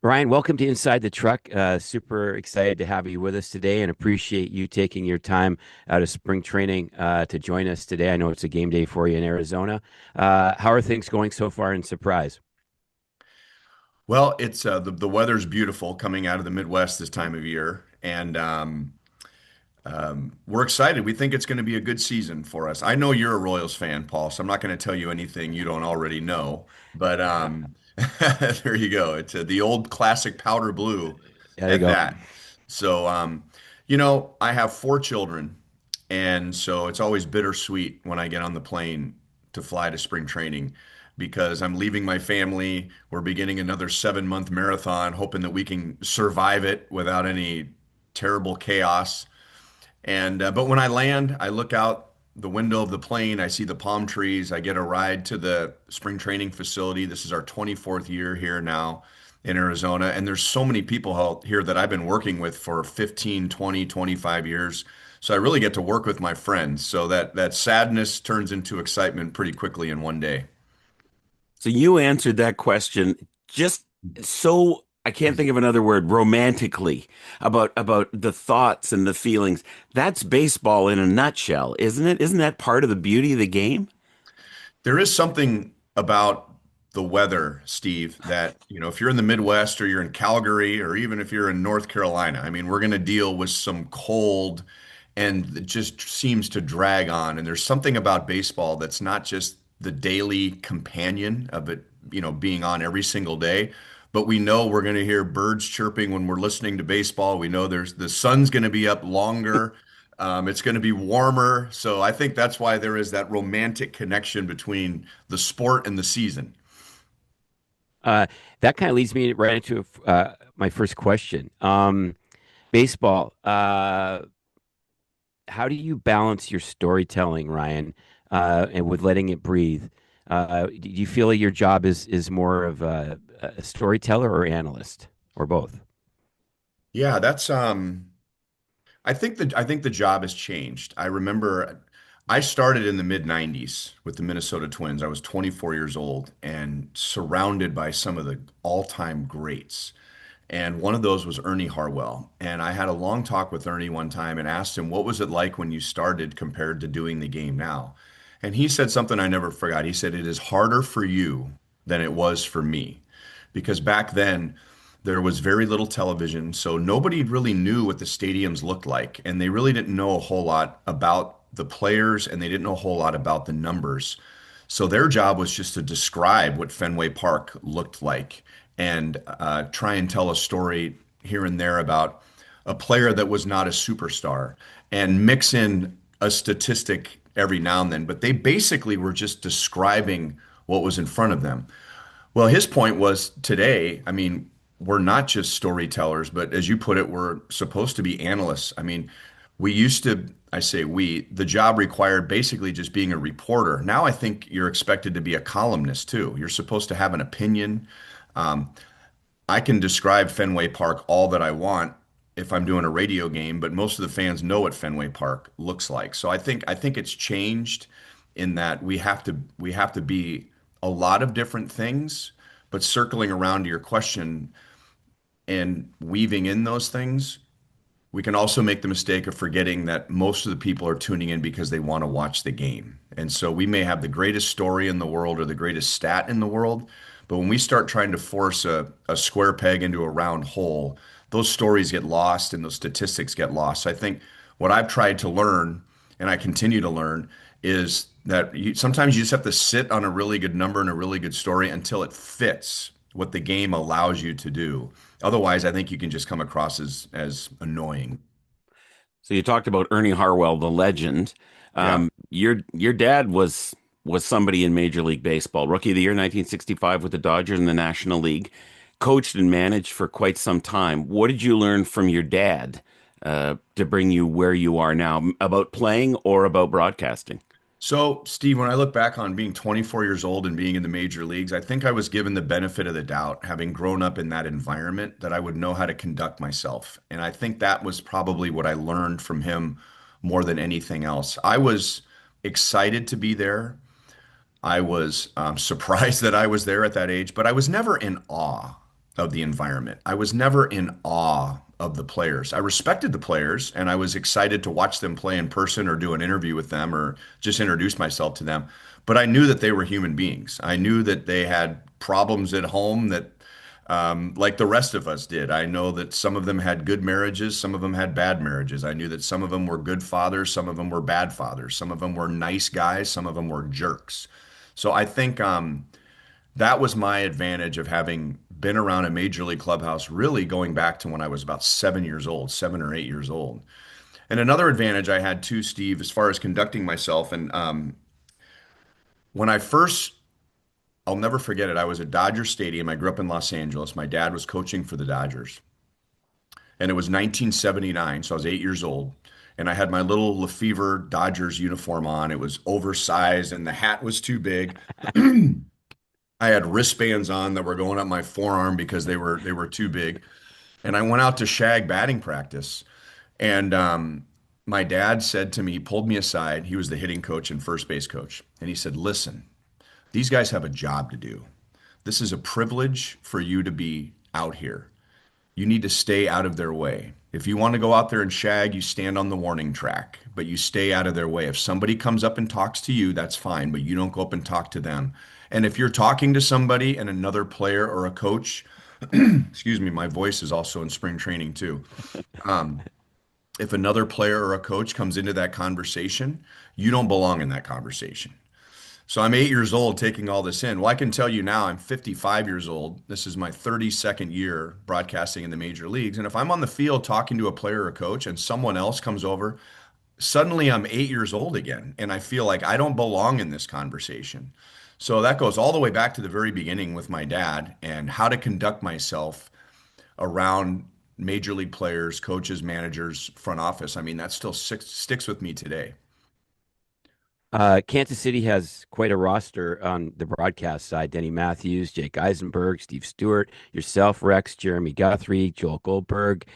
Ryan, welcome to Inside the Truck. Super excited to have you with us today and appreciate you taking your time out of spring training to join us today. I know it's a game day for you in Arizona. How are things going so far in Surprise? Well, it's the weather's beautiful coming out of the Midwest this time of year, and we're excited. We think it's going to be a good season for us. I know you're a Royals fan, Paul, so I'm not going to tell you anything you don't already know. But there you go. It's the old classic powder blue There you at go. that. So, I have four children, and so it's always bittersweet when I get on the plane to fly to spring training because I'm leaving my family. We're beginning another 7-month marathon, hoping that we can survive it without any terrible chaos. And but when I land, I look out the window of the plane, I see the palm trees, I get a ride to the spring training facility. This is our 24th year here now in Arizona, and there's so many people here that I've been working with for 15, 20, 25 years. So I really get to work with my friends. So that sadness turns into excitement pretty quickly in one day. So you answered that question just so I can't think of another word, romantically about the thoughts and the feelings. That's baseball in a nutshell, isn't it? Isn't that part of the beauty of the game? There is something about the weather, Steve, that, if you're in the Midwest or you're in Calgary or even if you're in North Carolina, I mean, we're going to deal with some cold and it just seems to drag on. And there's something about baseball that's not just the daily companion of it, being on every single day, but we know we're going to hear birds chirping when we're listening to baseball. We know there's the sun's going to be up longer. It's going to be warmer. So I think that's why there is that romantic connection between the sport and the season. Uh, that kind of leads me right into my first question. Baseball. How do you balance your storytelling, Ryan, and with letting it breathe? Do you feel like your job is more of a storyteller or analyst or both? Yeah, that's I think the job has changed. I remember I started in the mid 90s with the Minnesota Twins. I was 24 years old and surrounded by some of the all-time greats. And one of those was Ernie Harwell. And I had a long talk with Ernie one time and asked him, what was it like when you started compared to doing the game now? And he said something I never forgot. He said, it is harder for you than it was for me. Because back then, there was very little television, so nobody really knew what the stadiums looked like. And they really didn't know a whole lot about the players, and they didn't know a whole lot about the numbers. So their job was just to describe what Fenway Park looked like and try and tell a story here and there about a player that was not a superstar and mix in a statistic every now and then. But they basically were just describing what was in front of them. Well, his point was today, I mean, we're not just storytellers, but as you put it, we're supposed to be analysts. I mean, we used to, I say we, the job required basically just being a reporter. Now I think you're expected to be a columnist too. You're supposed to have an opinion. Um, I can describe Fenway Park all that I want if I'm doing a radio game, but most of the fans know what Fenway Park looks like. So I think it's changed in that we have to be a lot of different things, but circling around to your question and weaving in those things, we can also make the mistake of forgetting that most of the people are tuning in because they want to watch the game. And so we may have the greatest story in the world or the greatest stat in the world, but when we start trying to force a square peg into a round hole, those stories get lost and those statistics get lost. So I think what I've tried to learn, and I continue to learn, is that sometimes you just have to sit on a really good number and a really good story until it fits what the game allows you to do. Otherwise, I think you can just come across as annoying. So you talked about Ernie Harwell, the legend. Yeah. Your dad was somebody in Major League Baseball, Rookie of the Year, 1965 with the Dodgers in the National League, coached and managed for quite some time. What did you learn from your dad to bring you where you are now about playing or about broadcasting? So, Steve, when I look back on being 24 years old and being in the major leagues, I think I was given the benefit of the doubt, having grown up in that environment, that I would know how to conduct myself. And I think that was probably what I learned from him more than anything else. I was excited to be there. I was surprised that I was there at that age, but I was never in awe. of the environment. I was never in awe of the players. I respected the players and I was excited to watch them play in person or do an interview with them or just introduce myself to them. But I knew that they were human beings. I knew that they had problems at home that, like the rest of us did. I know that some of them had good marriages, some of them had bad marriages. I knew that some of them were good fathers, some of them were bad fathers, some of them were nice guys, some of them were jerks. So I think that was my advantage of having been around a major league clubhouse, really going back to when I was about 7 years old, 7 or 8 years old. And another advantage I had too, Steve, as far as conducting myself, and when I first, I'll never forget it. I was at Dodger Stadium. I grew up in Los Angeles. My dad was coaching for the Dodgers, and it was 1979, so I was 8 years old. And I had my little Lefebvre Dodgers uniform on. It was oversized, and the hat was too big. I had wristbands on that were going up my forearm because they were too big. And I went out to shag batting practice. And my dad said to me, pulled me aside. He was the hitting coach and first base coach. And he said, listen, these guys have a job to do. This is a privilege for you to be out here. You need to stay out of their way. If you want to go out there and shag, you stand on the warning track, but you stay out of their way. If somebody comes up and talks to you, that's fine, but you don't go up and talk to them. And if you're talking to somebody and another player or a coach, excuse me, my voice is also in spring training too. Um, if another player or a coach comes into that conversation, you don't belong in that conversation. So I'm 8 years old taking all this in. Well, I can tell you now I'm 55 years old. This is my 32nd year broadcasting in the major leagues. And if I'm on the field talking to a player or coach and someone else comes over, suddenly I'm 8 years old again. And I feel like I don't belong in this conversation. So that goes all the way back to the very beginning with my dad and how to conduct myself around major league players, coaches, managers, front office. I mean, that still sticks with me today. Kansas City has quite a roster on the broadcast side. Denny Matthews, Jake Eisenberg, Steve Stewart, yourself, Rex, Jeremy Guthrie, Joel Goldberg,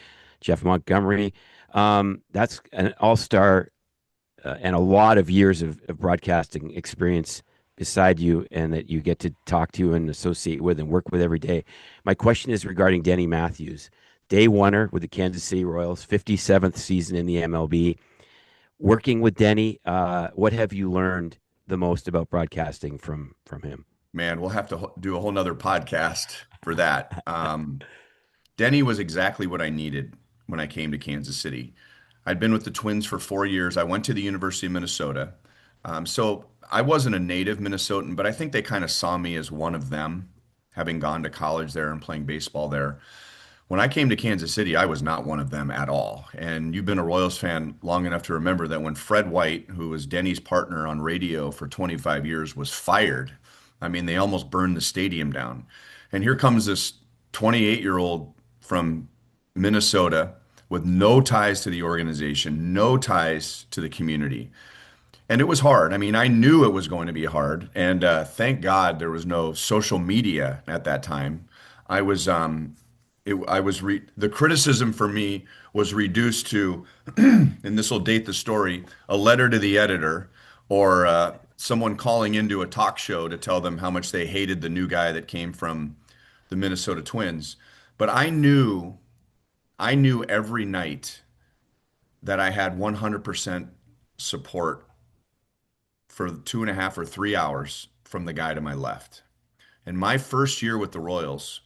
Jeff Montgomery. That's an all-star and a lot of years of broadcasting experience beside you and that you get to talk to and associate with and work with every day. My question is regarding Denny Matthews, day oneer with the Kansas City Royals, 57th season in the MLB. Working with Denny, what have you learned the most about broadcasting from him? Man, we'll have to do a whole nother podcast for that. Denny was exactly what I needed when I came to Kansas City. I'd been with the Twins for 4 years. I went to the University of Minnesota. So I wasn't a native Minnesotan, but I think they kind of saw me as one of them, having gone to college there and playing baseball there. When I came to Kansas City, I was not one of them at all. And you've been a Royals fan long enough to remember that when Fred White, who was Denny's partner on radio for 25 years, was fired, I mean, they almost burned the stadium down. And here comes this 28-year-old from Minnesota with no ties to the organization, no ties to the community. And it was hard. I mean, I knew it was going to be hard. And thank God there was no social media at that time. I was the criticism for me was reduced to, and this will date the story, a letter to the editor or someone calling into a talk show to tell them how much they hated the new guy that came from the Minnesota Twins. But I knew every night that I had 100% support for 2.5 or 3 hours from the guy to my left. And my first year with the Royals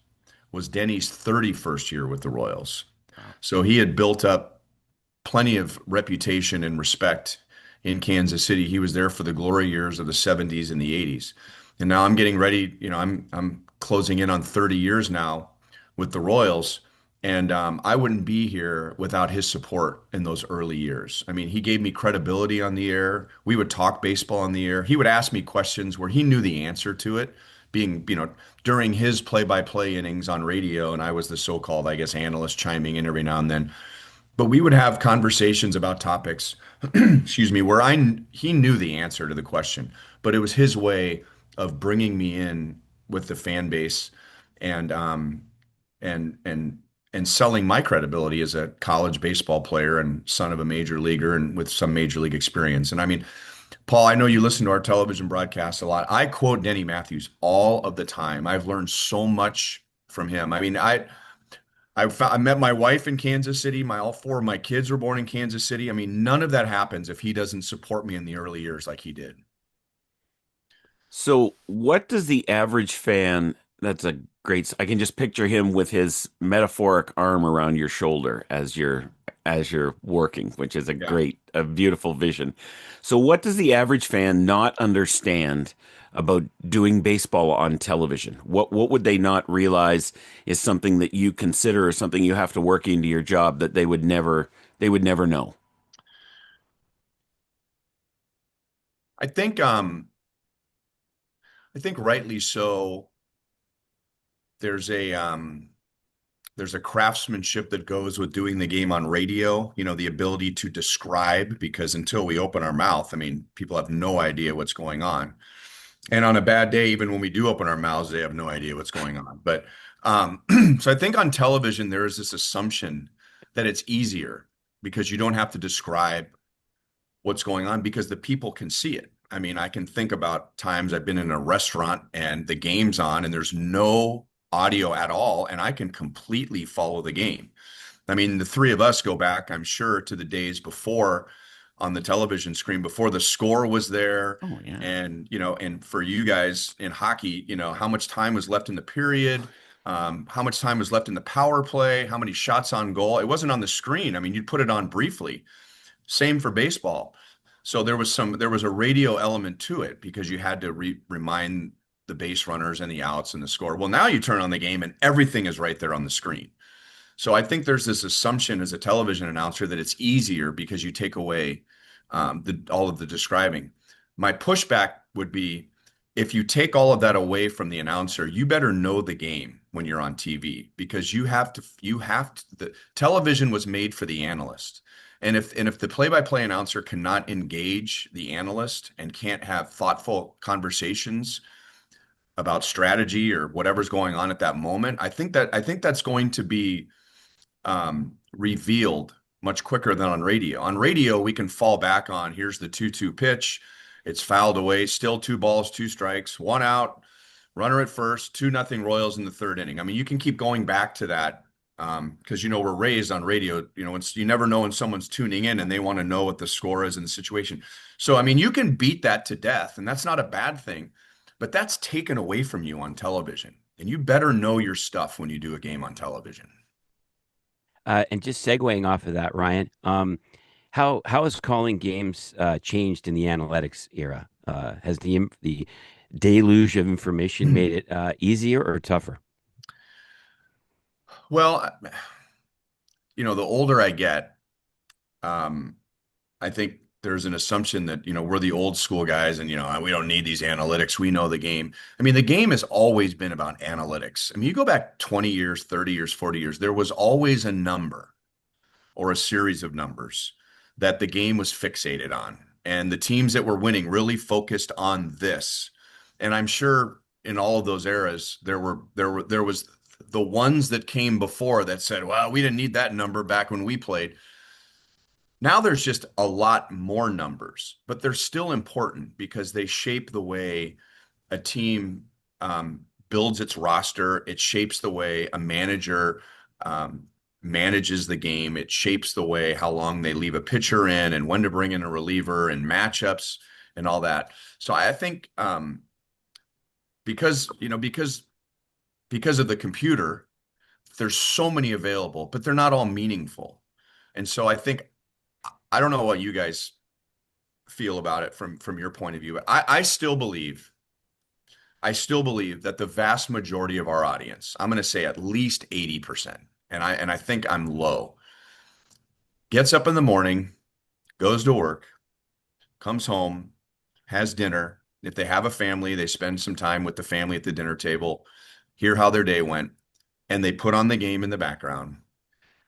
was Denny's 31st year with the Royals. Wow. So he had built up plenty of reputation and respect in Kansas City. He was there for the glory years of the 70s and the 80s. And now I'm getting ready, I'm closing in on 30 years now with the Royals. And I wouldn't be here without his support in those early years. I mean, he gave me credibility on the air. We would talk baseball on the air. He would ask me questions where he knew the answer to it, being, during his play-by-play innings on radio, and I was the so-called, I guess, analyst chiming in every now and then. But we would have conversations about topics, excuse me, where he knew the answer to the question, but it was his way of bringing me in with the fan base and and and and selling my credibility as a college baseball player and son of a major leaguer and with some major league experience. And I mean, Paul, I know you listen to our television broadcasts a lot. I quote Denny Matthews all of the time. I've learned so much from him. I mean, I met my wife in Kansas City. All four of my kids were born in Kansas City. I mean, none of that happens if he doesn't support me in the early years like he did. So, what does the average fan, that's a great, I can just picture him with his metaphoric arm around your shoulder as you're working, which is Yeah. a beautiful vision. So, what does the average fan not understand about doing baseball on television? What would they not realize is something that you consider or something you have to work into your job that they would never know? I think I think rightly so. There's a there's a craftsmanship that goes with doing the game on radio, the ability to describe, because until we open our mouth, I mean, people have no idea what's going on. And on a bad day, even when we do open our mouths, they have no idea what's going on. But so I think on television, there is this assumption that it's easier because you don't have to describe what's going on because the people can see it. I mean, I can think about times I've been in a restaurant and the game's on and there's no audio at all, and I can completely follow the game. I mean, the three of us go back, I'm sure, to the days before on the television screen, before the score was there. Oh yeah. And, and for you guys in hockey, how much time was left in the period, how much time was left in the power play, how many shots on goal. It wasn't on the screen. I mean, you'd put it on briefly. Same for baseball. So there was a radio element to it because you had to remind the base runners and the outs and the score. Well, now you turn on the game and everything is right there on the screen. So I think there's this assumption as a television announcer that it's easier because you take away all of the describing. My pushback would be if you take all of that away from the announcer, you better know the game when you're on TV because the television was made for the analyst. And if the play-by-play announcer cannot engage the analyst and can't have thoughtful conversations about strategy or whatever's going on at that moment, I think that's going to be revealed much quicker than on radio. On radio, we can fall back on here's the 2-2 pitch. It's fouled away, still 2 balls, 2 strikes, 1 out, runner at first, 2-0 Royals in the third inning. I mean, you can keep going back to that because we're raised on radio. You never know when someone's tuning in and they want to know what the score is in the situation. So I mean, you can beat that to death, and that's not a bad thing, but that's taken away from you on television. And you better know your stuff when you do a game on television. And just segueing off of that, Ryan, how has calling games changed in the analytics era? Has the deluge of information made it easier or tougher? Well, the older I get, um, I think there's an assumption that, we're the old school guys and, we don't need these analytics. We know the game. I mean, the game has always been about analytics. I mean, you go back 20 years, 30 years, 40 years, there was always a number or a series of numbers that the game was fixated on. And the teams that were winning really focused on this. And I'm sure in all of those eras, there was the ones that came before that said, well, we didn't need that number back when we played. Now there's just a lot more numbers, but they're still important because they shape the way a team builds its roster. It shapes the way a manager manages the game. It shapes the way how long they leave a pitcher in and when to bring in a reliever and matchups and all that. So I think because because of the computer, there's so many available, but they're not all meaningful. And so I don't know what you guys feel about it from your point of view, but I still believe that the vast majority of our audience, I'm going to say at least 80%, and I think I'm low, gets up in the morning, goes to work, comes home, has dinner. If they have a family, they spend some time with the family at the dinner table, hear how their day went, and they put on the game in the background.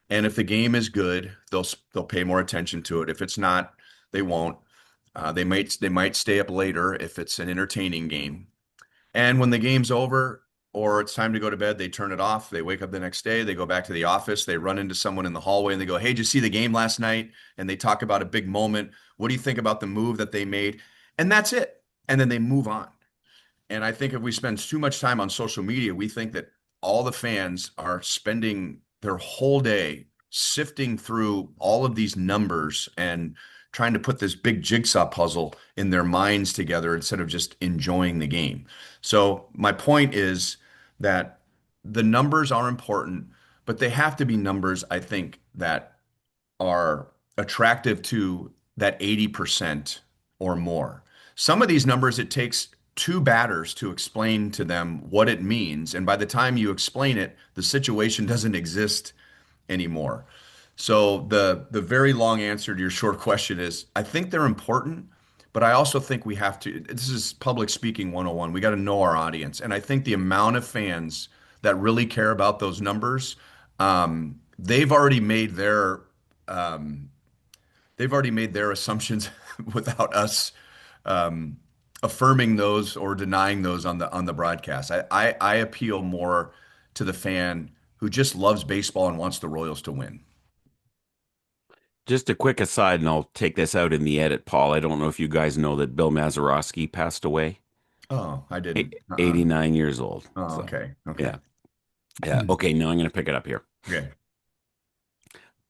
And if the game is good, they'll pay more attention to it. If it's not, they won't. They might stay up later if it's an entertaining game. And when the game's over or it's time to go to bed, they turn it off. They wake up the next day, they go back to the office, they run into someone in the hallway and they go, "Hey, did you see the game last night?" And they talk about a big moment. What do you think about the move that they made? And that's it. And then they move on. And I think if we spend too much time on social media, we think that all the fans are spending their whole day sifting through all of these numbers and trying to put this big jigsaw puzzle in their minds together instead of just enjoying the game. So my point is that the numbers are important, but they have to be numbers, I think, that are attractive to that 80% or more. Some of these numbers, it takes two batters to explain to them what it means. And by the time you explain it, the situation doesn't exist anymore. So the very long answer to your short question is I think they're important, but I also think we have to, this is public speaking 101. We got to know our audience. And I think the amount of fans that really care about those numbers, they've already made their um, they've already made their assumptions without us um, affirming those or denying those on the broadcast. I appeal more to the fan who just loves baseball and wants the Royals to win. Just a quick aside, and I'll take this out in the edit, Paul. I don't know if you guys know that Bill Mazeroski passed away, Oh, I didn't. 89 years old. Oh, So, okay. Okay. yeah. Yeah. Okay, now I'm going to pick it up here. Okay.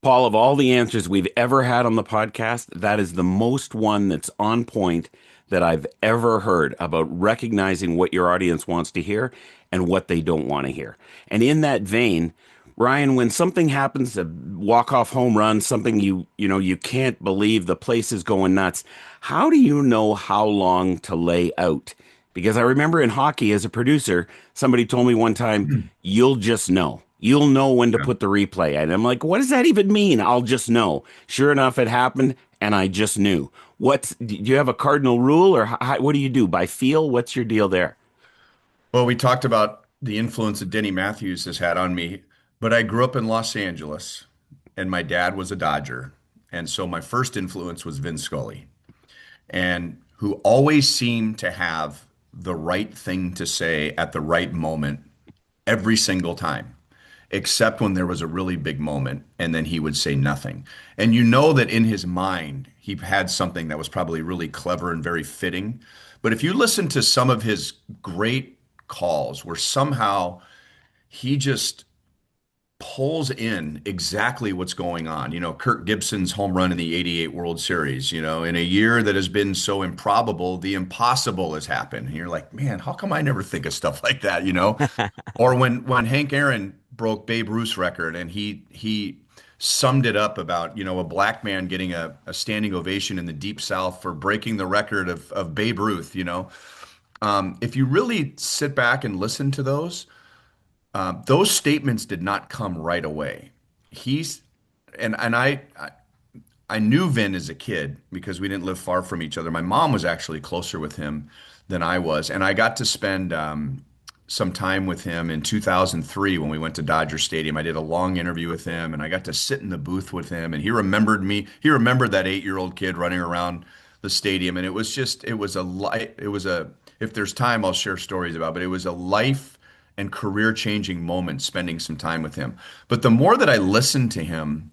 Paul, of all the answers we've ever had on the podcast, that is the most one that's on point that I've ever heard about recognizing what your audience wants to hear and what they don't want to hear. And in that vein, Ryan, when something happens, a walk-off home run, something you can't believe, the place is going nuts. How do you know how long to lay out? Because I remember in hockey as a producer, somebody told me one time, you'll just know. You'll know when to Yeah. put the replay. And I'm like, what does that even mean? I'll just know. Sure enough, it happened, and I just knew. Do you have a cardinal rule, or what do you do? By feel? What's your deal there? Well, we talked about the influence that Denny Matthews has had on me, but I grew up in Los Angeles and my dad was a Dodger. And so my first influence was Vin Scully, and who always seemed to have the right thing to say at the right moment every single time, except when there was a really big moment, and then he would say nothing. And you know that in his mind, he had something that was probably really clever and very fitting. But if you listen to some of his great calls where somehow he just pulls in exactly what's going on. Kirk Gibson's home run in the '88 World Series, in a year that has been so improbable, the impossible has happened. And you're like, man, how come I never think of stuff like that? Or when Hank Aaron broke Babe Ruth's record and he summed it up about, a black man getting a standing ovation in the Deep South for breaking the record of Babe Ruth. If you really sit back and listen to those statements did not come right away. He's and I knew Vin as a kid because we didn't live far from each other. My mom was actually closer with him than I was, and I got to spend some time with him in 2003 when we went to Dodger Stadium. I did a long interview with him, and I got to sit in the booth with him, and he remembered me. He remembered that 8-year-old kid running around the stadium, and it was a light. It was a if there's time, I'll share stories about, but it was a life and career changing moment spending some time with him. But the more that I listened to him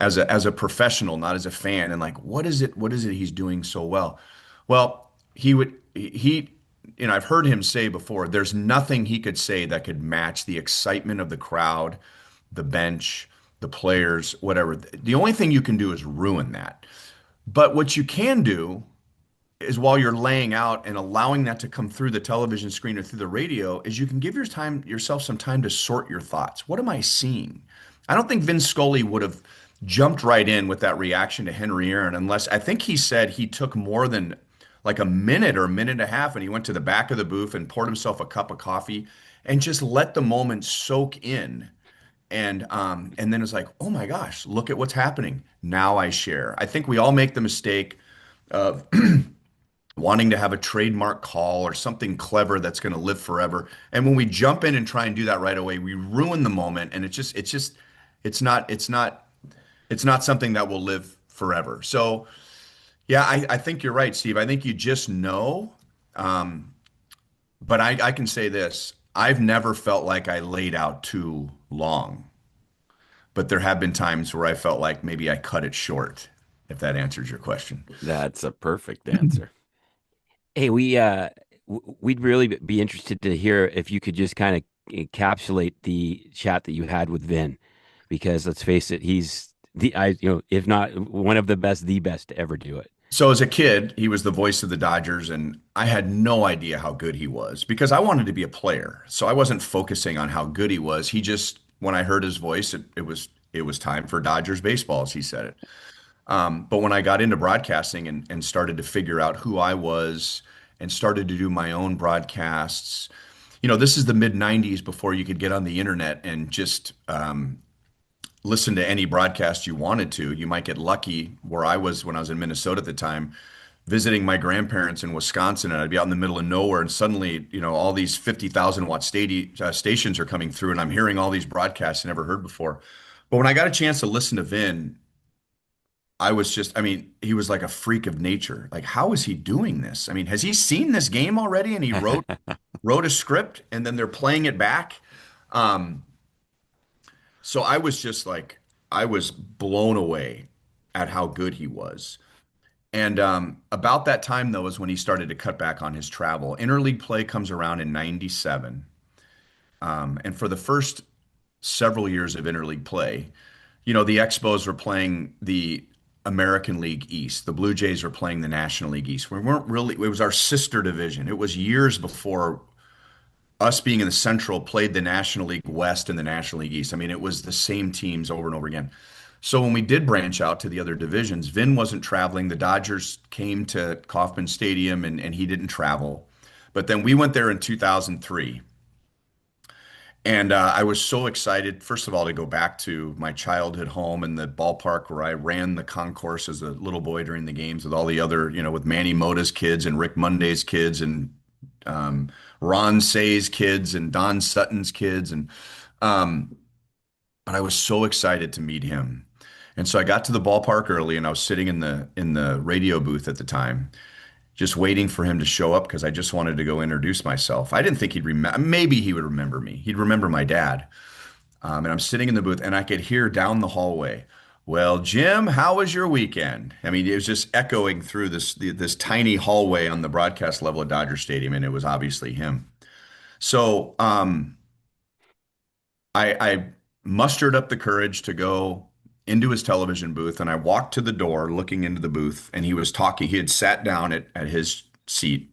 as a professional, not as a fan, and like, what is it he's doing so well? Well, I've heard him say before, there's nothing he could say that could match the excitement of the crowd, the bench, the players, whatever. The only thing you can do is ruin that. But what you can do is while you're laying out and allowing that to come through the television screen or through the radio, is you can give yourself some time to sort your thoughts. What am I seeing? I don't think Vin Scully would have jumped right in with that reaction to Henry Aaron unless I think he said he took more than like a minute or a minute and a half and he went to the back of the booth and poured himself a cup of coffee and just let the moment soak in. And then it's like, oh my gosh, look at what's happening. Now I share. I think we all make the mistake of wanting to have a trademark call or something clever that's going to live forever. And when we jump in and try and do that right away, we ruin the moment. And it's not something that will live forever. So yeah, I think you're right, Steve. I think you just know. But I can say this, I've never felt like I laid out too long, but there have been times where I felt like maybe I cut it short, if that answers your question. That's a perfect answer. Hey, we'd really be interested to hear if you could just kind of encapsulate the chat that you had with Vin, because let's face it, he's if not one of the best, the best to ever do it. So as a kid, he was the voice of the Dodgers, and I had no idea how good he was because I wanted to be a player. So I wasn't focusing on how good he was. He just, when I heard his voice, it was time for Dodgers baseball, as he said it. But when I got into broadcasting and started to figure out who I was and started to do my own broadcasts, this is the mid 90s before you could get on the internet and just listen to any broadcast you wanted to. You might get lucky where I was when I was in Minnesota at the time, visiting my grandparents in Wisconsin, and I'd be out in the middle of nowhere, and suddenly, all these 50,000 watt stations are coming through, and I'm hearing all these broadcasts I never heard before. But when I got a chance to listen to Vin, I mean, he was like a freak of nature. Like, how is he doing this? I mean, has he seen this game already? And he wrote a script, and then they're playing it back. Um, so I was just like, I was blown away at how good he was. And about that time, though, is when he started to cut back on his travel. Interleague play comes around in 97. And for the first several years of interleague play, the Expos were playing the American League East. The Blue Jays were playing the National League East. We weren't really, it was our sister division. It was years before us being in the Central played the National League West and the National League East. I mean, it was the same teams over and over again. So when we did branch out to the other divisions, Vin wasn't traveling. The Dodgers came to Kauffman Stadium and he didn't travel. But then we went there in 2003. And I was so excited, first of all, to go back to my childhood home and the ballpark where I ran the concourse as a little boy during the games with all the other, with Manny Mota's kids and Rick Monday's kids and um, Ron Say's kids and Don Sutton's kids. Um, but I was so excited to meet him. And so I got to the ballpark early and I was sitting in the radio booth at the time, just waiting for him to show up because I just wanted to go introduce myself. I didn't think he'd remember, maybe he would remember me. He'd remember my dad. And I'm sitting in the booth and I could hear down the hallway, "Well, Jim, how was your weekend?" I mean, it was just echoing through this tiny hallway on the broadcast level at Dodger Stadium, and it was obviously him. So I mustered up the courage to go into his television booth, and I walked to the door looking into the booth, and he was talking. He had sat down at his seat.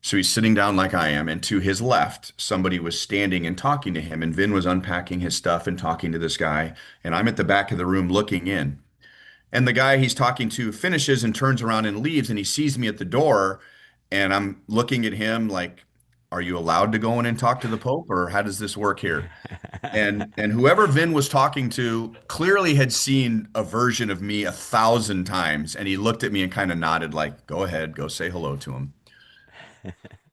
So he's sitting down like I am, and to his left, somebody was standing and talking to him, and Vin was unpacking his stuff and talking to this guy, and I'm at the back of the room looking in. And the guy he's talking to finishes and turns around and leaves, and he sees me at the door, and I'm looking at him like, "Are you allowed to go in and talk to the Pope, or how does this work here?" And whoever Vin was talking to clearly had seen a version of me 1,000 times, and he looked at me and kind of nodded like, "Go ahead, go say hello to him."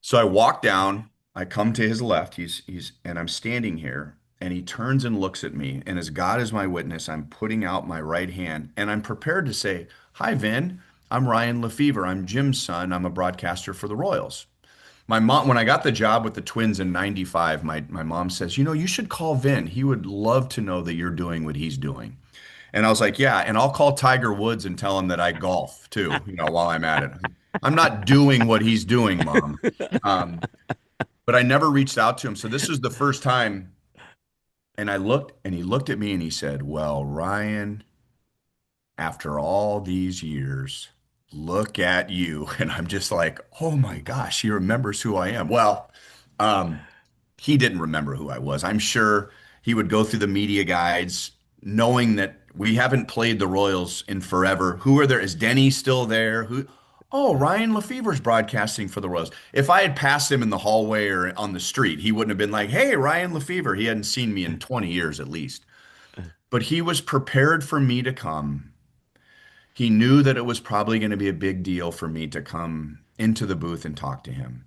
So I walk down, I come to his left, and I'm standing here, and he turns and looks at me, and as God is my witness, I'm putting out my right hand, and I'm prepared to say, "Hi, Vin. I'm Ryan Lefebvre. I'm Jim's son. I'm a broadcaster for the Royals." My mom, when I got the job with the Twins in 95, my mom says, "You should call Vin. He would love to know that you're doing what he's doing." And I was like, "Yeah, and I'll call Tiger Woods and tell him that I golf too, while I'm at it." I'm not doing what he's doing, Mom. Um, but I never reached out to him. So this was the first time. And I looked, and he looked at me and he said, "Well, Ryan, after all these years, look at you." And I'm just like, "Oh my gosh, he remembers who I am." Well, um, he didn't remember who I was. I'm sure he would go through the media guides knowing that we haven't played the Royals in forever. Who are there? Is Denny still there? Oh, Ryan Lefebvre's broadcasting for the Royals. If I had passed him in the hallway or on the street, he wouldn't have been like, "Hey, Ryan Lefebvre." He hadn't seen me in 20 years at least. But he was prepared for me to come. He knew that it was probably going to be a big deal for me to come into the booth and talk to him.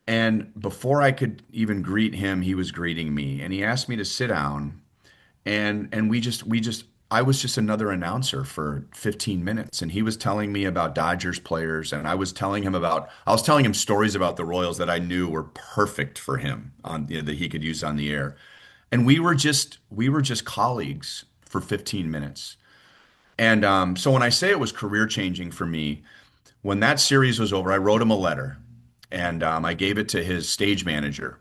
And before I could even greet him, he was greeting me, and he asked me to sit down. And we just I was just another announcer for 15 minutes, and he was telling me about Dodgers players, and I was telling him stories about the Royals that I knew were perfect for him that he could use on the air. And we were just colleagues for 15 minutes. And so when I say it was career changing for me, when that series was over, I wrote him a letter, and I gave it to his stage manager.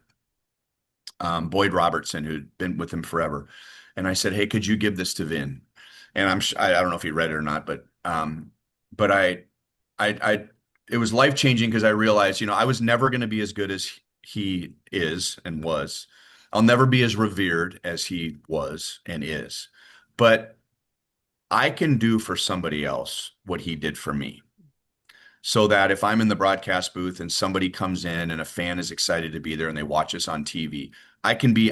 Boyd Robertson, who'd been with him forever. And I said, "Hey, could you give this to Vin?" And I don't know if he read it or not, but I it was life changing because I realized, I was never going to be as good as he is and was. I'll never be as revered as he was and is, but I can do for somebody else what he did for me. So that if I'm in the broadcast booth and somebody comes in and a fan is excited to be there and they watch us on TV, I can be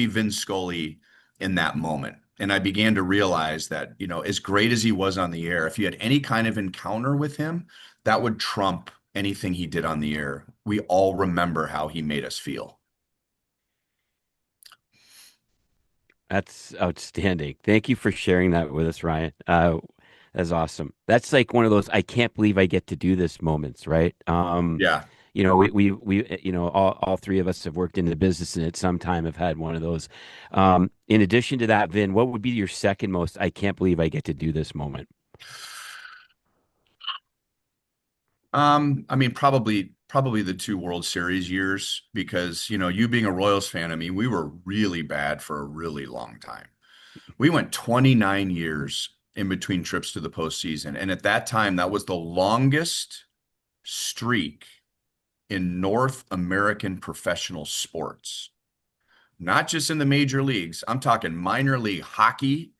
Vin Scully in that moment. And I began to realize that, as great as he was on the air, if you had any kind of encounter with him, that would trump anything he did on the air. We all remember how he made us feel. That's outstanding. Thank you for sharing that with us, Ryan. That's awesome. That's like one of those I can't believe I get to do this moments, right? Yeah. All three of us have worked in the business and at some time have had one of those. In addition to that, Vin, what would be your second most I can't believe I get to do this moment? I mean, probably the two World Series years because, you being a Royals fan, I mean, we were really bad for a really long time. We went 29 years in between trips to the postseason. And at that time, that was the longest streak in North American professional sports, not just in the major leagues. I'm talking minor league hockey.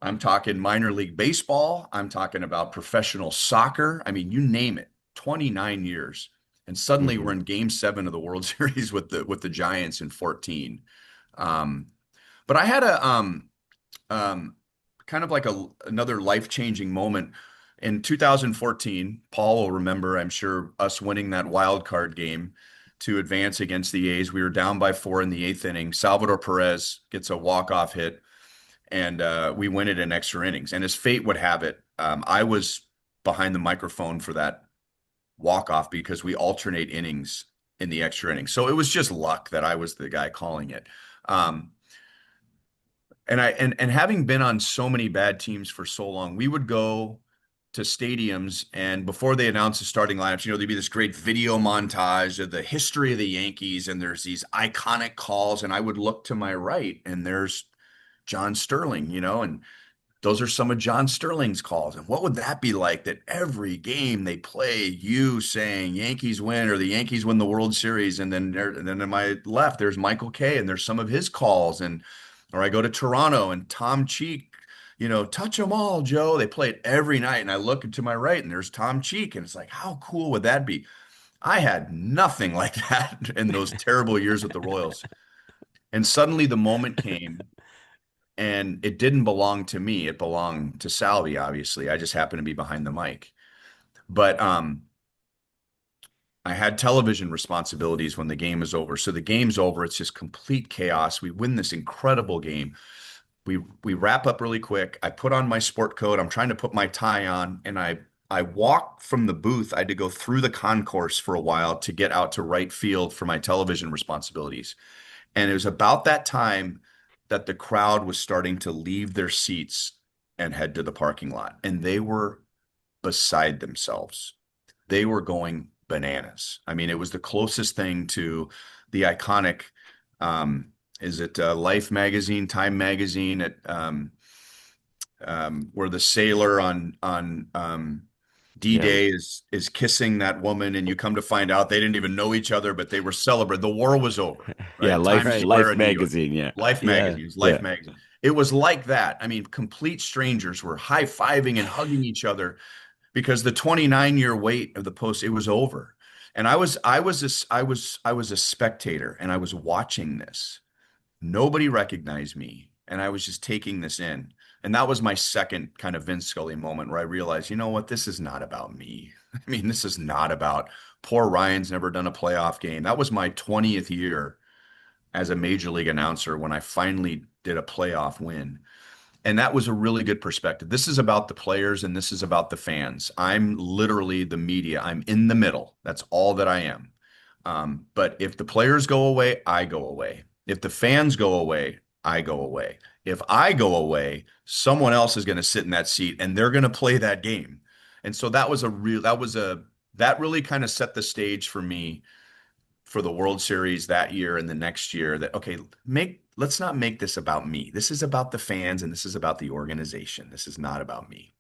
I'm talking minor league baseball. I'm talking about professional soccer. I mean, you name it, 29 years. And suddenly we're Hmm. in game 7 of the World Series with the Giants in 14. Um, but I had um, kind of like another life-changing moment in 2014. Paul will remember, I'm sure, us winning that wild card game to advance against the A's. We were down by 4 in the 8th inning. Salvador Perez gets a walk-off hit, and we win it in extra innings. And as fate would have it, I was behind the microphone for that walk-off because we alternate innings in the extra innings. So it was just luck that I was the guy calling it. Um, and having been on so many bad teams for so long, we would go to stadiums and before they announced the starting lineups, there'd be this great video montage of the history of the Yankees and there's these iconic calls and I would look to my right and there's John Sterling, and those are some of John Sterling's calls. And what would that be like that every game they play you saying Yankees win or the Yankees win the World Series? And then to my left, there's Michael Kay and there's some of his calls. Or I go to Toronto and Tom Cheek, touch them all, Joe. They play it every night. And I look to my right and there's Tom Cheek. And it's like, how cool would that be? I had nothing like that in those terrible years with the Royals. And suddenly the moment came and it didn't belong to me. It belonged to Salvi, obviously. I just happened to be behind the mic. But I had television responsibilities when the game was over. So the game's over. It's just complete chaos. We win this incredible game. We wrap up really quick. I put on my sport coat. I'm trying to put my tie on, and I walked from the booth. I had to go through the concourse for a while to get out to right field for my television responsibilities. And it was about that time that the crowd was starting to leave their seats and head to the parking lot. And they were beside themselves. They were going bananas. I mean, it was the closest thing to the iconic, is it Life magazine, Time magazine, at where the sailor on Yeah. D-Day is kissing that woman, and you come to find out they didn't even know each other, but they were celebrating. The war was over, Yeah, right? Life Times Right. Square Life in New York. magazine, yeah. Life Yeah. magazines, Life Yeah. magazine. It was like that. I mean, complete strangers were high-fiving and hugging each other because the 29-year wait of the post, it was over. And I was a spectator and I was watching this. Nobody recognized me, and I was just taking this in. And that was my second kind of Vince Scully moment where I realized, you know what, this is not about me. I mean, this is not about poor Ryan's never done a playoff game. That was my 20th year as a major league announcer when I finally did a playoff win. And that was a really good perspective. This is about the players and this is about the fans. I'm literally the media. I'm in the middle. That's all that I am. But if the players go away, I go away. If the fans go away, I go away. If I go away, someone else is going to sit in that seat and they're going to play that game. And so that really kind of set the stage for me for the World Series that year and the next year that, okay, let's not make this about me. This is about the fans and this is about the organization. This is not about me.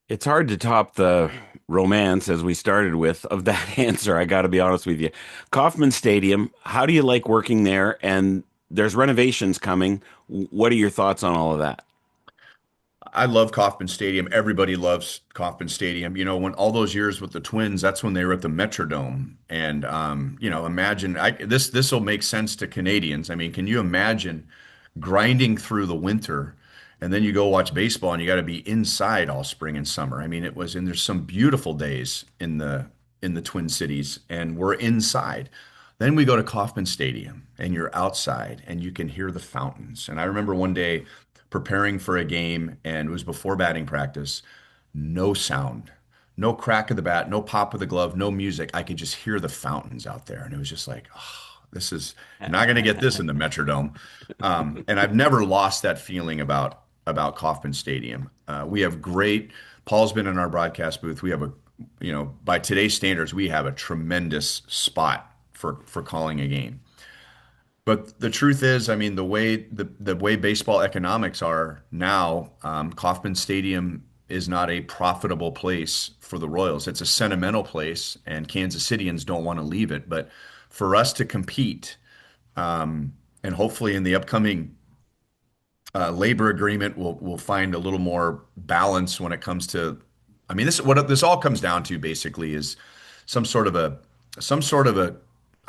It's hard to top the romance, as we started with, of that answer. I got to be honest with you. Kauffman Stadium, how do you like working there? And there's renovations coming. What are your thoughts on all of that? I love Kauffman Stadium. Everybody loves Kauffman Stadium. When all those years with the Twins, that's when they were at the Metrodome. And imagine this will make sense to Canadians. I mean, can you imagine grinding through the winter and then you go watch baseball and you got to be inside all spring and summer. I mean, and there's some beautiful days in the Twin Cities and we're inside. Then we go to Kauffman Stadium and you're outside and you can hear the fountains. And I remember one day preparing for a game and it was before batting practice, no sound, no crack of the bat, no pop of the glove, no music. I could just hear the fountains out there. And it was just like, oh, this is you're not going to get this in the Metrodome. And I've never lost that feeling about Kauffman Stadium. We have great, Paul's been in our broadcast booth. We have by today's standards, we have a tremendous spot for calling a game. But the truth is, I mean, the way baseball economics are now, Kauffman Stadium is not a profitable place for the Royals. It's a sentimental place, and Kansas Cityans don't want to leave it. But for us to compete, and hopefully in the upcoming labor agreement, we'll find a little more balance when it comes to. I mean, what this all comes down to basically is some sort of a some sort of a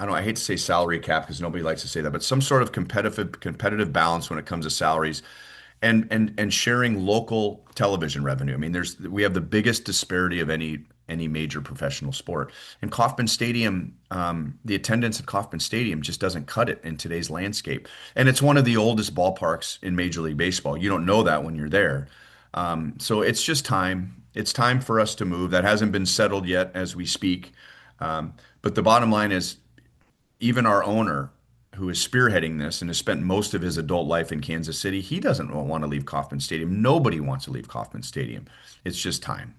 I don't know, I hate to say salary cap because nobody likes to say that, but some sort of competitive balance when it comes to salaries and sharing local television revenue. I mean, we have the biggest disparity of any major professional sport. And Kauffman Stadium, the attendance at Kauffman Stadium just doesn't cut it in today's landscape. And it's one of the oldest ballparks in Major League Baseball. You don't know that when you're there. So it's just time. It's time for us to move. That hasn't been settled yet as we speak. But the bottom line is, even our owner, who is spearheading this and has spent most of his adult life in Kansas City, he doesn't want to leave Kauffman Stadium. Nobody wants to leave Kauffman Stadium. It's just time.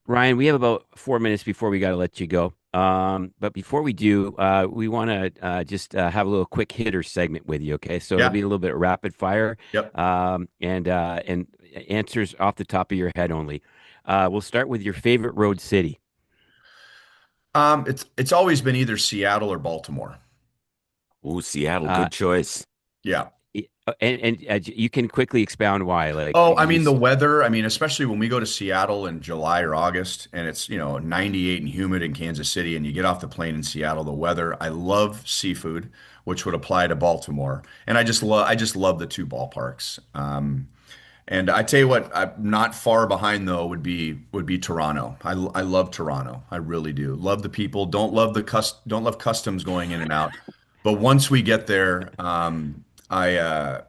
Ryan, we have about 4 minutes before we got to let you go. But before we do, we want to just have a little quick hitter segment with you. Okay, so it'll Yeah. be a little bit rapid fire, Yep. and answers off the top of your head only. We'll start with your favorite road city. It's always been either Seattle or Baltimore. Ooh, Seattle, Uh, good choice. Yeah. and you can quickly expound why. Like Oh, I you mean the just, weather. I mean, especially when we go to Seattle in July or August, and it's 98 and humid in Kansas City, and you get off the plane in Seattle. The weather. I love seafood, which would apply to Baltimore, and I just love the two ballparks. And I tell you what, I'm not far behind though. Would be Toronto. I love Toronto. I really do. Love the people. Don't love customs going in and out. But once we get there, I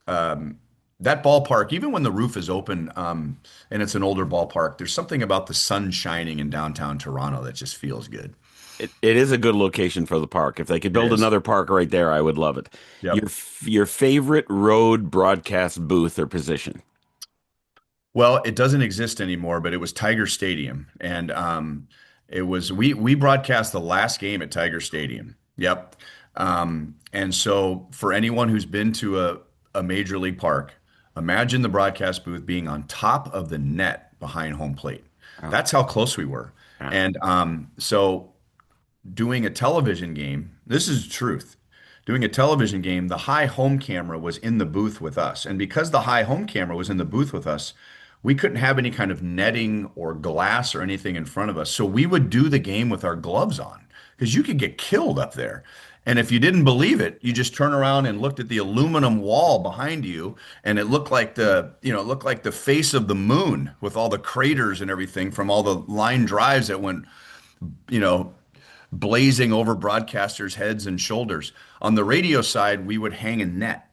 that ballpark, even when the roof is open, and it's an older ballpark, there's something about the sun shining in downtown Toronto that just feels good. It is a good location for the park. If they could It build is. another park right there, I would love it. Yep. Your favorite road broadcast booth or position? Well, it doesn't exist anymore, but it was Tiger Stadium, and it was we broadcast the last game at Tiger Stadium. Yep. And so for anyone who's been to a major league park, imagine the broadcast booth being on top of the net behind home plate. Oh, That's how close we were. yeah. And so doing a television game, this is the truth. Doing a television game, the high home camera was in the booth with us. And because the high home camera was in the booth with us, we couldn't have any kind of netting or glass or anything in front of us. So we would do the game with our gloves on because you could get killed up there. And if you didn't believe it, you just turn around and looked at the aluminum wall behind you, and it looked like the face of the moon with all the craters and everything from all the line drives that went, you know, blazing over broadcasters' heads and shoulders. On the radio side, we would hang a net.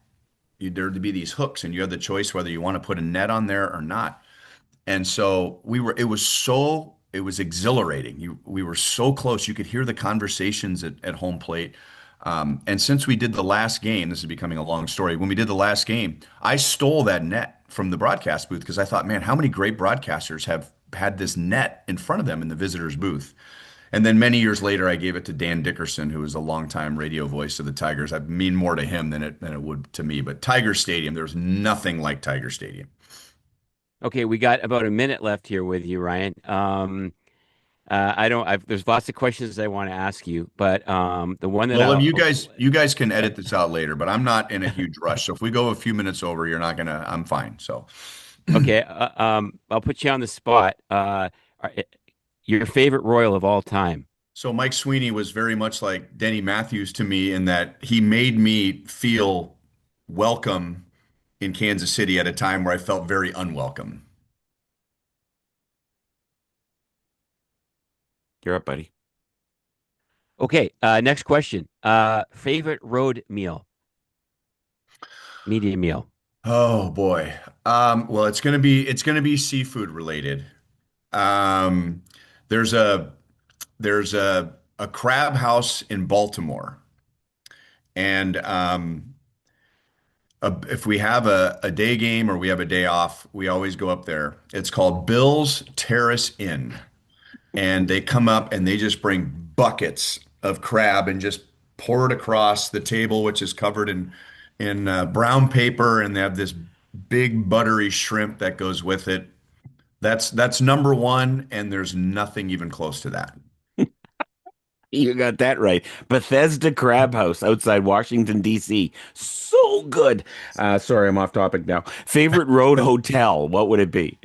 There'd be these hooks, and you had the choice whether you want to put a net on there or not. And so it was exhilarating. We were so close. You could hear the conversations at home plate. And since we did the last game, this is becoming a long story. When we did the last game, I stole that net from the broadcast booth because I thought, man, how many great broadcasters have had this net in front of them in the visitors booth? And then many years later, I gave it to Dan Dickerson, who was a longtime radio voice of the Tigers. I mean more to him than it would to me. But Tiger Stadium, there's nothing like Tiger Stadium. Okay, we got about a minute left here with you, Ryan. I don't. There's lots of questions I want to ask you, but the one that Well, if I'll you guys can edit this out later, but I'm not in a huge rush. So if we go a few minutes over, you're not gonna. I'm fine. So, okay, I'll put you on the spot. Your favorite Royal of all time? so Mike Sweeney was very much like Denny Matthews to me in that he made me feel welcome in Kansas City at a time where I felt very unwelcome. You're up, buddy. Okay, next question. Favorite road meal, media meal. Oh boy. Well, it's gonna be seafood related. Um, there's a crab house in Baltimore, and if we have a day game or we have a day off, we always go up there. It's called Bill's Terrace Inn, and they come up and they just bring buckets of crab and just pour it across the table, which is covered in brown paper, and they have this big buttery shrimp that goes with it. That's number one, and there's nothing even close to that. You got that right. Bethesda Crab House outside Washington, D.C. So good. Sorry, I'm off topic now. Favorite road hotel, what would it be?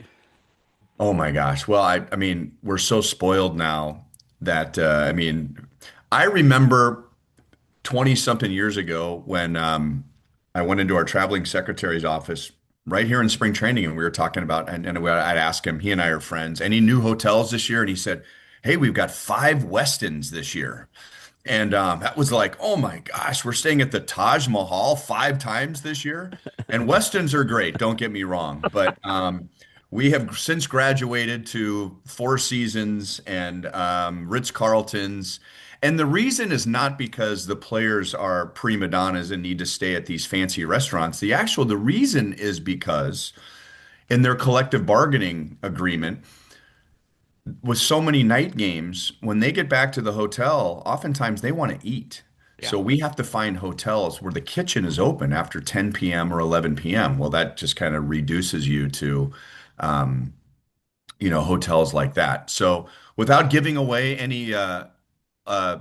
Oh my gosh. Well, I mean, we're so spoiled now that I mean, I remember 20 something years ago when I went into our traveling secretary's office right here in spring training and we were talking about and I'd ask him, he and I are friends, any new hotels this year? And he said, "Hey, we've got 5 Westins this year." And that was like, oh my gosh, we're staying at the Taj Mahal 5 times this year. And Westons are great, don't get me wrong. But we have since graduated to Four Seasons and Ritz-Carltons. And the reason is not because the players are prima donnas and need to stay at these fancy restaurants. The reason is because in their collective bargaining agreement, with so many night games, when they get back to the hotel, oftentimes they want to eat. Yeah. So we have to find hotels where the kitchen is open after 10 p.m. or 11 p.m. Well, that just kind of reduces you to, um, hotels like that. So without giving away any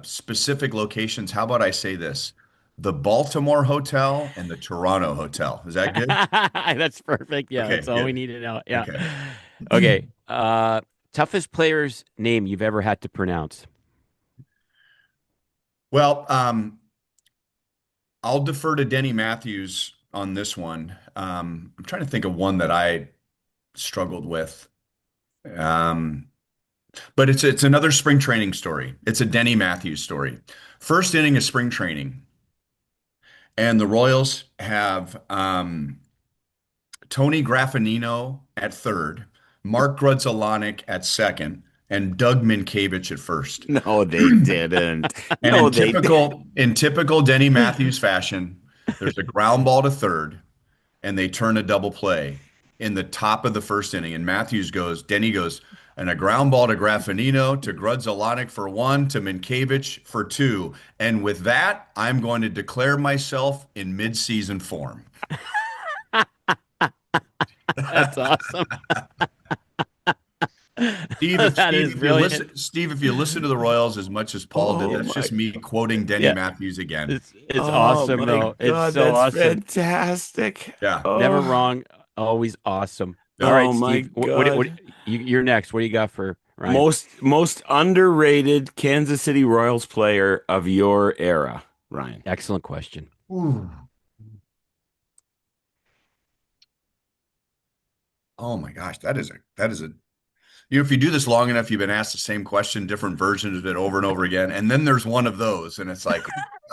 specific locations, how about I say this? The Baltimore Hotel and the Toronto Hotel. Is that good? That's perfect. Yeah, Okay, that's all we good. need to know. Yeah. Okay. Okay. Toughest player's name you've ever had to pronounce? Well, I'll defer to Denny Matthews on this one. I'm trying to think of one that I struggled with. Um, but it's another spring training story. It's a Denny Matthews story. First inning of spring training, and the Royals have Tony Graffanino at third, Mark Grudzalanek at second, and Doug Minkiewicz at first. No, they didn't. And No, they did. in typical Denny Matthews fashion, there's a ground ball to third, and they turn a double play in the top of the first inning. And Denny goes, and a ground ball to Graffanino, to Grudzalanek for one, to Minkiewicz for two. And with that, I'm going to declare myself in midseason form. That's awesome. Steve, That is brilliant. If you listen to the Royals as much as Paul did, Oh that's my, just me quoting Denny Yeah, Matthews again. it's oh awesome my though. It's God, so that's awesome. fantastic. Yeah. Never Oh, wrong, always awesome. All right, oh my Steve. What God. you're next. What do you got for Ryan? Most underrated Kansas City Royals player of your era, Ryan. Excellent question. Ooh. Oh my gosh, that is a if you do this long enough, you've been asked the same question, different versions of it over and over again, and then there's one of those, and it's like,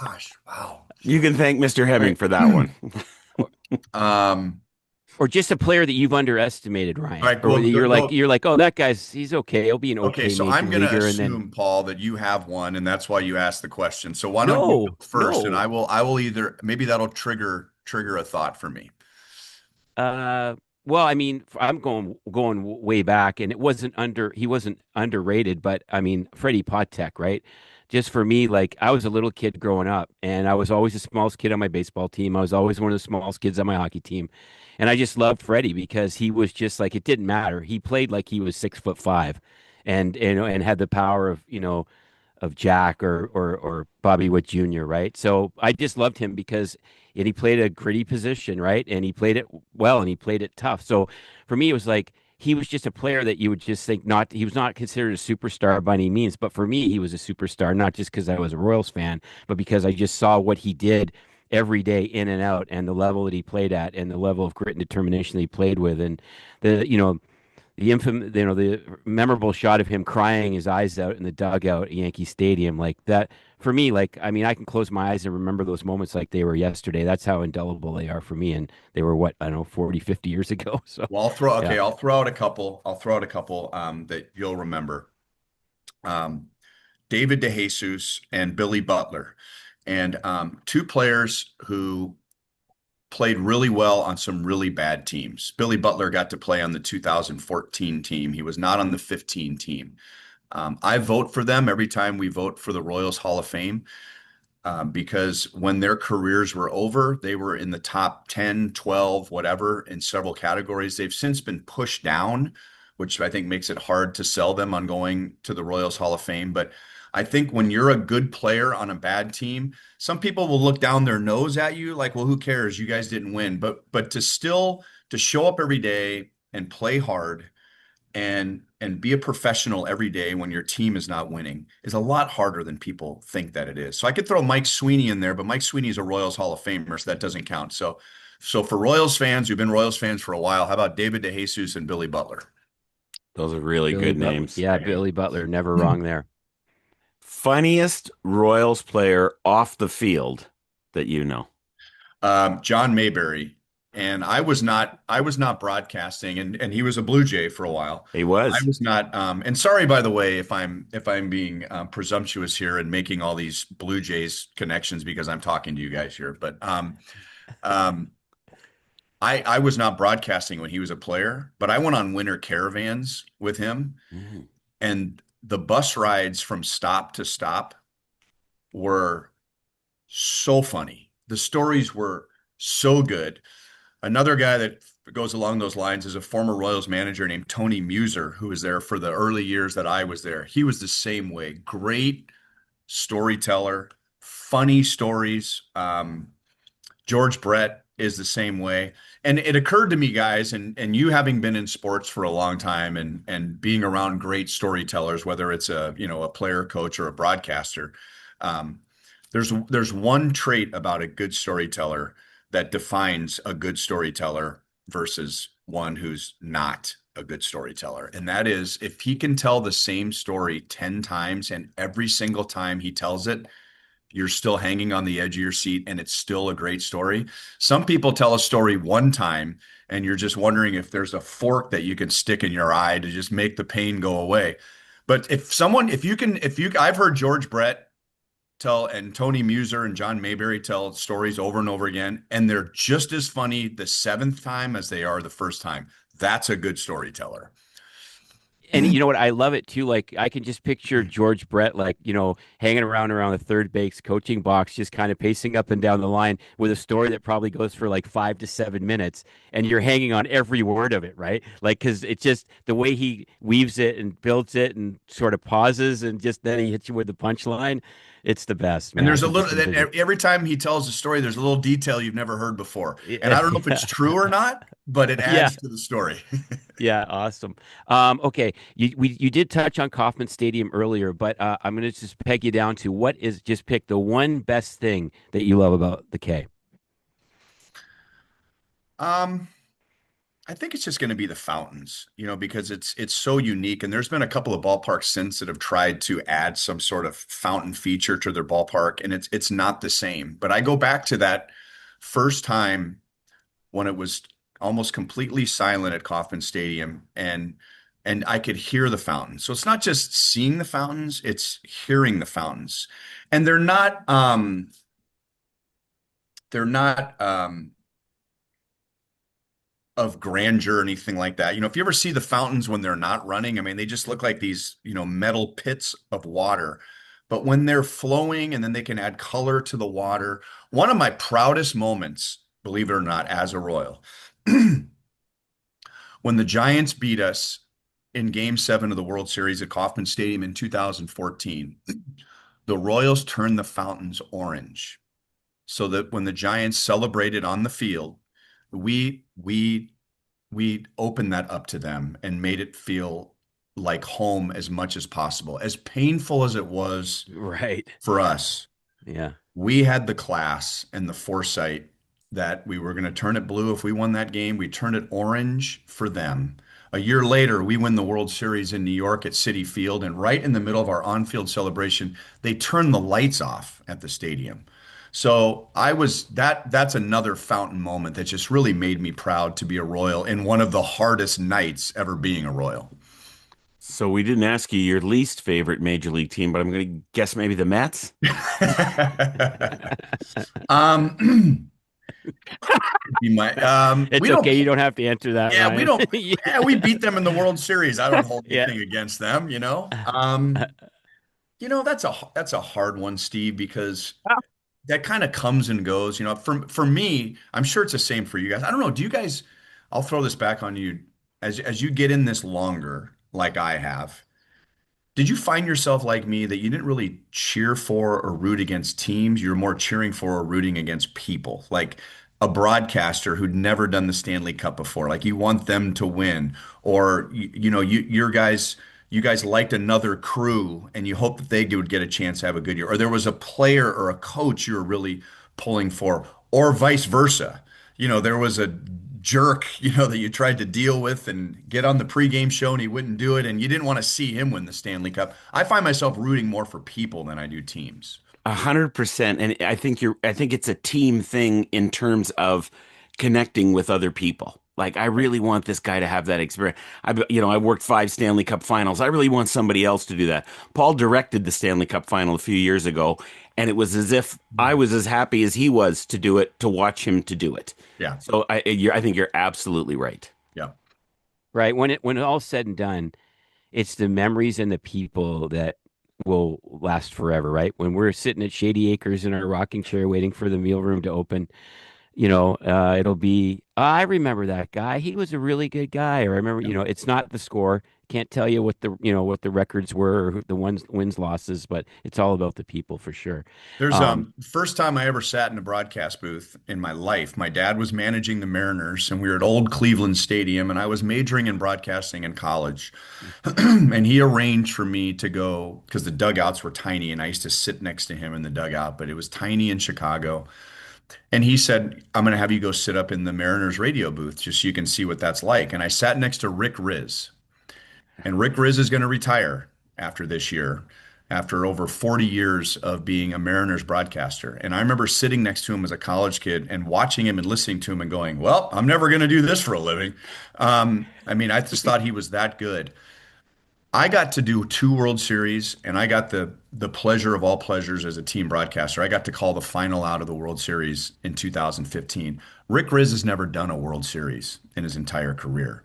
gosh, wow. You can thank Mr. All Hemming right. for that one. Um, Or just a player that you've underestimated, all Ryan. right, Or well, you're like, oh, that guy's he's okay. He'll be an okay, okay so major I'm gonna leaguer. And then assume, Paul, that you have one, and that's why you asked the question. So why don't you go no, first, and no. I will either maybe that'll trigger a thought for me. Uh, Well, I mean, I'm going way back, and he wasn't underrated, but I mean, Freddie Patek, right? Just for me, like I was a little kid growing up, and I was always the smallest kid on my baseball team. I was always one of the smallest kids on my hockey team, and I just loved Freddie because he was just like it didn't matter. He played like he was 6'5", and had the power of of Jack or Bobby Witt Jr., right? So I just loved him because and he played a gritty position, right? And he played it well and he played it tough. So for me, it was like he was just a player that you would just think not he was not considered a superstar by any means. But for me, he was a superstar, not just because I was a Royals fan, but because I just saw what he did every day in and out and the level that he played at and the level of grit and determination that he played with and the infamous, the memorable shot of him crying his eyes out in the dugout at Yankee Stadium, like that for me, like, I mean, I can close my eyes and remember those moments like they were yesterday. That's how indelible they are for me. And they were what, I don't know, 40, 50 years ago. So, Well, yeah. I'll throw out a couple. I'll throw out a couple that you'll remember. Um, David DeJesus and Billy Butler, and two players who played really well on some really bad teams. Billy Butler got to play on the 2014 team. He was not on the 15 team. I vote for them every time we vote for the Royals Hall of Fame, because when their careers were over, they were in the top 10, 12, whatever, in several categories. They've since been pushed down, which I think makes it hard to sell them on going to the Royals Hall of Fame. But I think when you're a good player on a bad team, some people will look down their nose at you like, well, who cares? You guys didn't win. But to show up every day and play hard and be a professional every day when your team is not winning is a lot harder than people think that it is. So I could throw Mike Sweeney in there, but Mike Sweeney is a Royals Hall of Famer, so that doesn't count. So for Royals fans who've been Royals fans for a while, how about David DeJesus and Billy Butler? Those are really Billy good Butler. names. Yeah. Billy Butler, never wrong there. Funniest Royals player off the field that you know. John Mayberry. And I was not broadcasting, and he was a Blue Jay for a while. He I was. was not, and sorry, by the way, if I'm being presumptuous here and making all these Blue Jays connections because I'm talking to you guys here, but um, I was not broadcasting when he was a player, but I went on winter caravans with him, Mm. and the bus rides from stop to stop were so funny. The stories were so good. Another guy that goes along those lines is a former Royals manager named Tony Muser, who was there for the early years that I was there. He was the same way. Great storyteller, funny stories. George Brett is the same way. And it occurred to me, guys, and you having been in sports for a long time and being around great storytellers, whether it's a player, coach, or a broadcaster, um, there's one trait about a good storyteller that defines a good storyteller versus one who's not a good storyteller. And that is if he can tell the same story 10 times and every single time he tells it, you're still hanging on the edge of your seat and it's still a great story. Some people tell a story one time and you're just wondering if there's a fork that you can stick in your eye to just make the pain go away. But I've heard George Brett tell and Tony Muser and John Mayberry tell stories over and over again, and they're just as funny the seventh time as they are the first time. That's a good storyteller. And you know what? I love it too. Like I can just picture George Brett, like, hanging around the third base coaching box, just kind of pacing up and down the line with a story that probably goes for like 5 to 7 minutes. And you're hanging on every word of it, right? Like, cause it's just the way he weaves it and builds it and sort of pauses and just then he hits you with the punchline. It's the best, And man. I there's a can just little envision. every time he tells a story, there's a little detail you've never heard before. And Yeah. I don't know if it's true or not, but it Yeah. adds to the story. Yeah, awesome. Okay, you did touch on Kauffman Stadium earlier, but I'm going to just peg you down to just pick the one best thing that you love about the K. Um, I think it's just going to be the fountains, because it's so unique. And there's been a couple of ballparks since that have tried to add some sort of fountain feature to their ballpark, and it's not the same. But I go back to that first time when it was almost completely silent at Kauffman Stadium, and I could hear the fountains. So it's not just seeing the fountains, it's hearing the fountains. And they're not of grandeur or anything like that. If you ever see the fountains when they're not running, I mean, they just look like these, metal pits of water. But when they're flowing and then they can add color to the water, one of my proudest moments, believe it or not, as a Royal, when the Giants beat us in Game 7 of the World Series at Kauffman Stadium in 2014, the Royals turned the fountains orange so that when the Giants celebrated on the field, we opened that up to them and made it feel like home as much as possible. As painful as it was Right. for us, Yeah. we had the class and the foresight that we were going to turn it blue if we won that game. We turned it orange for them. A year later, we win the World Series in New York at Citi Field, and right in the middle of our on-field celebration, they turned the lights off at the stadium. So that's another fountain moment that just really made me proud to be a Royal in one of the hardest nights ever being a Royal. So we didn't ask you your least favorite major league team, but I'm going to guess maybe the Mets. Um, be my we It's don't okay. You don't have to answer that, yeah, we Ryan. don't yeah, we beat them in the World Series. I don't hold Yeah. anything against them. That's a hard one, Steve, because that kind of comes and goes. For me, I'm sure it's the same for you guys. I don't know. Do you guys, I'll throw this back on you as you get in this longer, like I have. Did you find yourself like me that you didn't really cheer for or root against teams? You were more cheering for or rooting against people, like a broadcaster who'd never done the Stanley Cup before. Like you want them to win, or you guys liked another crew and you hope that they would get a chance to have a good year, or there was a player or a coach you were really pulling for, or vice versa. There was a jerk, that you tried to deal with and get on the pregame show and he wouldn't do it and you didn't want to see him win the Stanley Cup. I find myself rooting more for people than I do teams. 100%. And I think it's a team thing in terms of connecting with other people. Like, I Right. really want this guy to have that experience. I worked 5 Stanley Cup finals. I really want somebody else to do that. Paul directed the Stanley Cup final a few years ago, and it was as if I was as happy as he was to do it, to watch him to do it. Yeah. So I think you're absolutely right. Yeah. Right. When it all's said and done, it's the memories and the people that will last forever, right? When we're sitting at Shady Acres in our rocking chair waiting for the meal room to open, it'll be, I remember that guy. He was a really good guy. Or I remember, Yeah. it's not the score. Can't tell you what the records were or the wins, losses, but it's all about the people for sure. There's Um, first time I ever sat in a broadcast booth in my life. My dad was managing the Mariners and we were at old Cleveland Stadium and I was majoring in broadcasting in college. And he arranged for me to go because the dugouts were tiny and I used to sit next to him in the dugout, but it was tiny in Chicago. And he said, I'm going to have you go sit up in the Mariners radio booth just so you can see what that's like. And I sat next to Rick Riz. And Rick Riz is going to retire after this year, after over 40 years of being a Mariners broadcaster. And I remember sitting next to him as a college kid and watching him and listening to him and going, well, I'm never going to do this for a living. I mean, I just thought he was that good. I got to do 2 World Series, and I got the pleasure of all pleasures as a team broadcaster. I got to call the final out of the World Series in 2015. Rick Riz has never done a World Series in his entire career.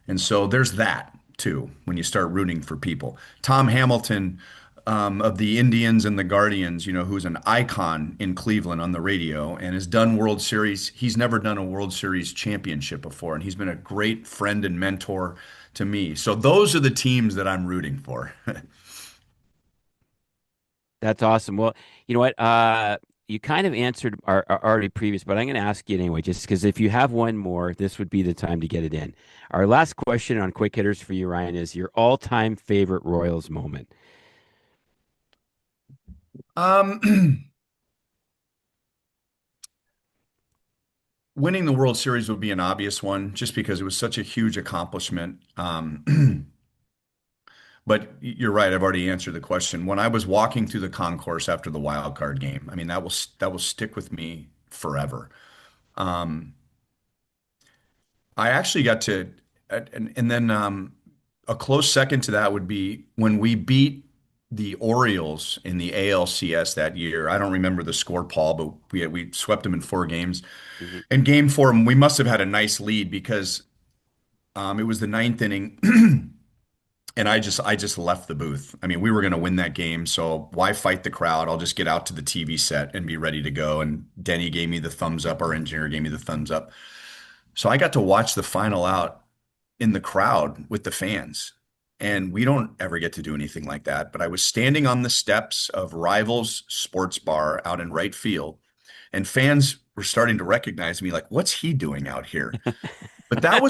And so there's that too, when you start rooting for people. Tom Hamilton of the Indians and the Guardians, who's an icon in Cleveland on the radio and has done World Series. He's never done a World Series championship before, and he's been a great friend and mentor to me. So those are the teams that I'm rooting for. that's awesome. Well, you know what? You kind of answered our already previous, but I'm going to ask you anyway, just because if you have one more, this would be the time to get it in. Our last question on quick hitters for you, Ryan, is your all-time favorite Royals moment. Um, Winning the World Series would be an obvious one just because it was such a huge accomplishment. But you're right. I've already answered the question. When I was walking through the concourse after the wild card game, I mean, that will stick with me forever. Um, I actually got to, and then a close second to that would be when we beat the Orioles in the ALCS that year. I don't remember the score, Paul, but we swept them in 4 games. Mhm. And game 4, we must have had a nice lead because it was the ninth inning. And I just left the booth. I mean, we were going to win that game, so why fight the crowd? I'll just get out to the TV set and be ready to go. And Denny gave me the thumbs up. Our engineer gave me the thumbs up. So I got to watch the final out in the crowd with the fans. And we don't ever get to do anything like that. But I was standing on the steps of Rivals Sports Bar out in right field, and fans were starting to recognize me like, what's he doing out here? But that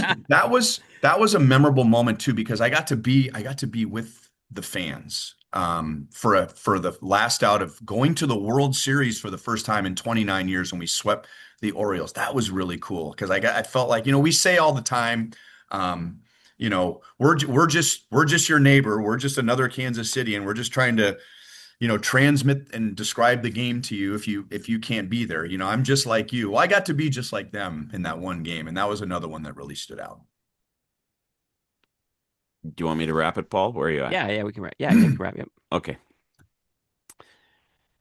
was a memorable moment too, because I got to be with the fans for the last out of going to the World Series for the first time in 29 years when we swept the Orioles. That was really cool because I felt like, we say all the time, we're just your neighbor, we're just another Kansas City, and we're just trying to transmit and describe the game to you if you can't be there. I'm just like you. Well, I got to be just like them in that one game, and that was another one that really stood out. Do you want me to wrap it, Paul? Where are you at? Yeah, yeah, we can wrap. Yeah, you can wrap. Yep. Okay.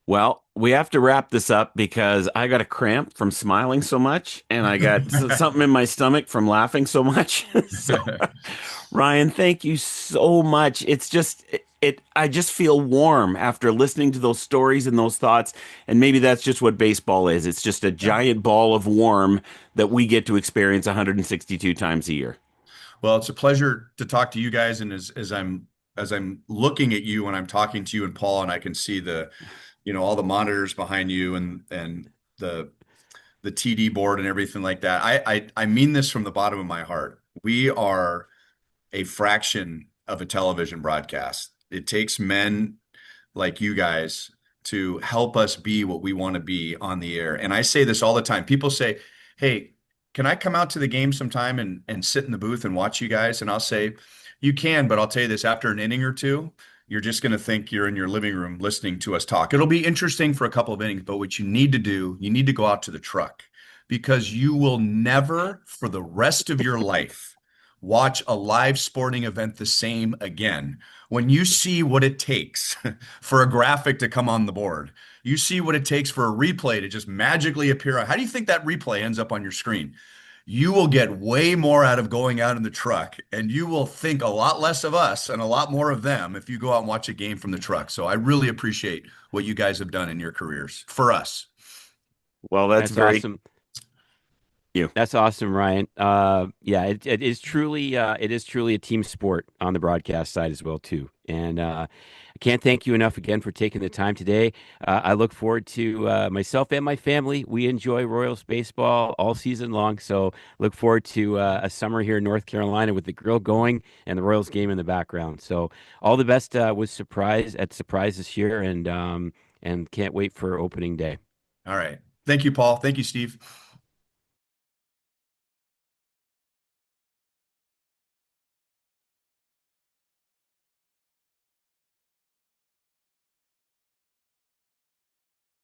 Well, we have to wrap this up because I got a cramp from smiling so much, and I got something in my stomach from laughing so much. So, Ryan, thank you so much. It's just I just feel warm after listening to those stories and those thoughts. And maybe that's just what baseball is. It's just a Yeah. giant ball of warm that we get to experience 162 times a year. Well, it's a pleasure to talk to you guys, and as I'm looking at you when I'm talking to you and Paul, and I can see all the monitors behind you and the the TD board and everything like that. I mean this from the bottom of my heart. We are a fraction of a television broadcast. It takes men like you guys to help us be what we want to be on the air. And I say this all the time. People say, "Hey, can I come out to the game sometime and sit in the booth and watch you guys?" And I'll say, "You can, but I'll tell you this, after an inning or two, you're just going to think you're in your living room listening to us talk. It'll be interesting for a couple of innings, but what you need to do, you need to go out to the truck because you will never, for the rest of your life, watch a live sporting event the same again. When you see what it takes for a graphic to come on the board, you see what it takes for a replay to just magically appear. How do you think that replay ends up on your screen? You will get way more out of going out in the truck, and you will think a lot less of us and a lot more of them if you go out and watch a game from the truck. So I really appreciate what you guys have done in your careers for us. Well, that's That's very awesome. you. That's awesome, Ryan. Yeah, it is truly a team sport on the broadcast side as well too. And I can't thank you enough again for taking the time today. I look forward to myself and my family. We enjoy Royals baseball all season long, so look forward to a summer here in North Carolina with the grill going and the Royals game in the background. So all the best with Surprise this year, and can't wait for opening day. All right. Thank you, Paul. Thank you, Steve.